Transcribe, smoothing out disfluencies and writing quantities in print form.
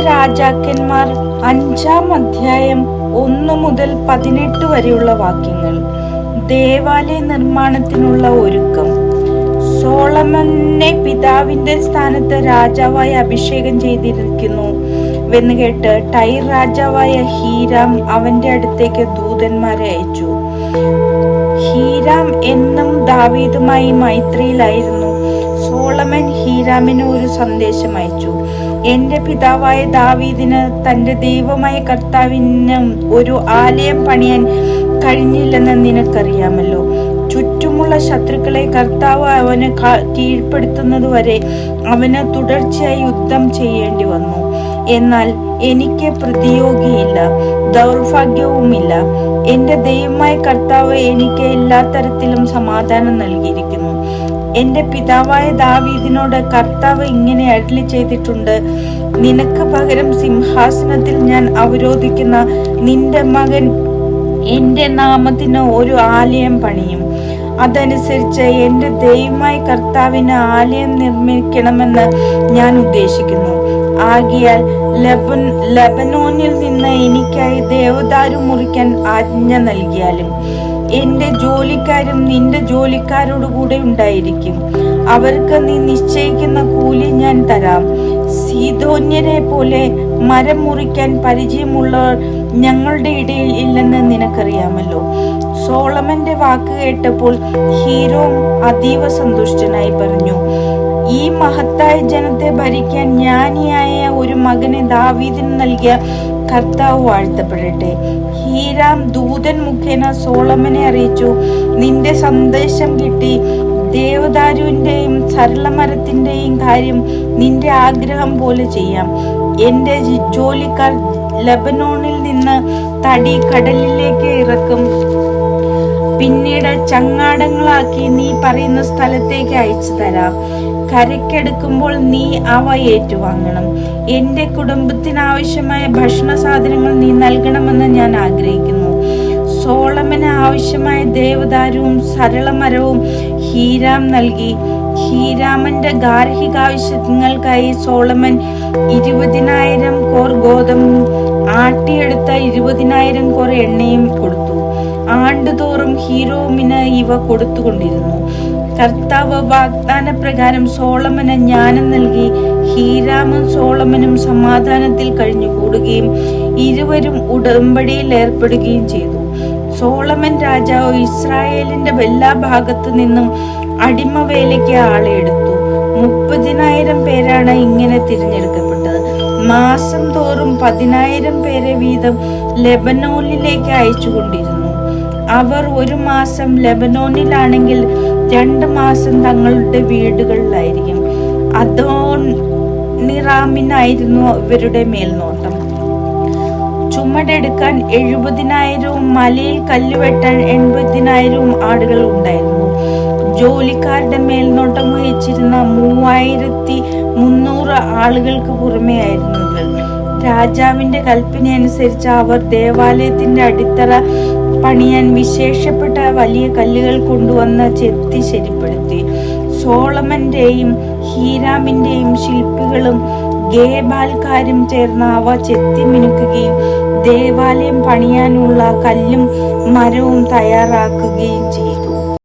രാജാക്കന്മാർ 5-ാം അധ്യായം 1 മുതൽ 18 വരെയുള്ള വാക്യങ്ങൾ. ദേവാലയ നിർമ്മാണത്തിനുള്ള ഒരുക്കം. സോളമനെ പിതാവിന്റെ സ്ഥാനത്ത് രാജാവായി അഭിഷേകം ചെയ്തിരിക്കുന്നു എന്ന് കേട്ട് ടൈർ രാജാവായ ഹീരാം അവന്റെ അടുത്തേക്ക് ദൂതന്മാരെ അയച്ചു. ഹീരാം എന്നും ദാവീദുമായി മൈത്രിയിലായിരുന്നു. സോളമൻ ഹീരാമിന് ഒരു സന്ദേശം അയച്ചു. എന്റെ പിതാവായ ദാവീദിന് തന്റെ ദൈവമായ കർത്താവിന് ഒരു ആലയം പണിയാൻ കഴിഞ്ഞില്ലെന്ന് നിനക്കറിയാമല്ലോ. ചുറ്റുമുള്ള ശത്രുക്കളെ കർത്താവ് അവന് കീഴ്പ്പെടുത്തുന്നതുവരെ അവന് തുടർച്ചയായി യുദ്ധം ചെയ്യേണ്ടി വന്നു. എന്നാൽ എനിക്ക് പ്രതിയോഗിയില്ല, ദൗർഭാഗ്യവുമില്ല. എന്റെ ദൈവമായ കർത്താവ് എനിക്ക് എല്ലാ തരത്തിലും സമാധാനം നൽകിയിരിക്കുന്നു. എന്റെ പിതാവായ ദാവീദിനോട് കർത്താവ് ഇങ്ങനെ അരുളി ചെയ്തിട്ടുണ്ട്: നിനക്ക് പകരം സിംഹാസനത്തിൽ ഞാൻ അവരോധിക്കുന്ന നിന്റെ മകൻ എന്റെ നാമത്തിന് ഒരു ആലയം പണിയും. അതനുസരിച്ച് എന്റെ ദൈവമായ കർത്താവിന് ആലയം നിർമ്മിക്കണമെന്ന് ഞാൻ ഉദ്ദേശിക്കുന്നു. ആകയാൽ ലെബനോനിൽ നിന്ന് എനിക്കായി ദേവദാരു മുറിക്കാൻ ആജ്ഞ നൽകിയാലും എന്റെ ജോലിക്കാരും നിന്റെ ജോലിക്കാരോട് കൂടെ ഉണ്ടായിരിക്കും. അവർക്ക് നീ നിശ്ചയിക്കുന്ന കൂലി ഞാൻ തരാം. സീദോന്യരെ പോലെ മരം മുറിക്കാൻ പരിചയമുള്ളവർ ഞങ്ങളുടെ ഇടയിൽ ഇല്ലെന്ന് നിനക്കറിയാമല്ലോ. സോളമന്റെ വാക്ക് കേട്ടപ്പോൾ ഹീരോം അതീവ സന്തുഷ്ടനായി പറഞ്ഞു: ഈ മഹത്തായ ജനത്തെ ഭരിക്കാൻ ജ്ഞാനിയായ ഒരു മകനെ ദാവീദിന് നൽകിയ കർത്താവ് വാഴ്ത്തപ്പെടട്ടെ. ഹീരാം ദൂതൻ മുഖേന സോളമനെ അറിയിച്ചു: നിന്റെ സന്ദേശം കിട്ടി. ദേവദാരുവിന്റെയും സരളമരത്തിന്റെയും കാര്യം നിന്റെ ആഗ്രഹം പോലെ ചെയ്യാം. എന്റെ ജോലിക്കാർ ലെബനോണിൽ നിന്ന് തടി കടലിലേക്ക് ഇറക്കും. പിന്നീട് ചങ്ങാടങ്ങളാക്കി നീ പറയുന്ന സ്ഥലത്തേക്ക് അയച്ചു തരാം. കരയ്ക്കെടുക്കുമ്പോൾ നീ അവ ഏറ്റുവാങ്ങണം. എന്റെ കുടുംബത്തിനാവശ്യമായ ഭക്ഷണ സാധനങ്ങൾ നീ നൽകണമെന്ന് ഞാൻ ആഗ്രഹിക്കുന്നു. സോളമന് ആവശ്യമായ ദേവദാരുവും സരളമരവും ഹീരാം നൽകി. ഹീരാമന്റെ ഗാർഹികാവശ്യങ്ങൾക്കായി സോളമൻ 20,000 കോർ ഗോതമ്പും ആട്ടിയെടുത്ത 20,000 കോർ എണ്ണയും കൊടുത്തു. ആണ്ടുതോറും ഹീരോമിന് ഇവ കൊടുത്തുകൊണ്ടിരുന്നു. കർത്താവ് വാഗ്ദാന പ്രകാരം സോളമന് ജ്ഞാനം നൽകി. ഹീരാമും സോളമനും സമാധാനത്തിൽ കഴിഞ്ഞുകൂടുകയും ഇരുവരും ഉടമ്പടിയിൽ ഏർപ്പെടുകയും ചെയ്തു. സോളമൻ രാജാവ് ഇസ്രായേലിന്റെ എല്ലാ ഭാഗത്തു നിന്നും അടിമവേലയ്ക്ക് ആളെ എടുത്തു. 30,000 പേരാണ് ഇങ്ങനെ തിരഞ്ഞെടുക്കപ്പെട്ടത്. മാസം തോറും 10,000 പേരെ വീതം ലെബനോനിലേക്ക് അയച്ചുകൊണ്ടിരുന്നു. അവർ ഒരു മാസം ലെബനോനിലാണെങ്കിൽ 2 മാസം തങ്ങളുടെ വീടുകളിലായിരിക്കും. അദോനിറാമിനായിരുന്നു ഇവരുടെ മേൽനോട്ടം. ചുമടെടുക്കാൻ 70,000 മലയിൽ കല്ലുവെട്ടാൻ 80,000 ആളുകൾ ഉണ്ടായിരുന്നു. ജോലിക്കാരുടെ മേൽനോട്ടം വഹിച്ചിരുന്ന 3,300 ആളുകൾക്ക് പുറമേ ആയിരുന്നു ഇവർ. രാജാവിന്റെ കൽപ്പന അനുസരിച്ച് അവർ ദേവാലയത്തിന്റെ അടിത്തറ പണിയാൻ വിശേഷപ്പെട്ട വലിയ കല്ലുകൾ കൊണ്ടുവന്ന് ചെത്തി ശരിപ്പെടുത്തി. സോളമന്റെയും ഹീരാമിന്റെയും ശില്പികളും ഗേബാൽക്കാരും ചേർന്ന് അവ ചെത്തി മിനുക്കുകയും ദേവാലയം പണിയാനുള്ള കല്ലും മരവും തയ്യാറാക്കുകയും ചെയ്തു.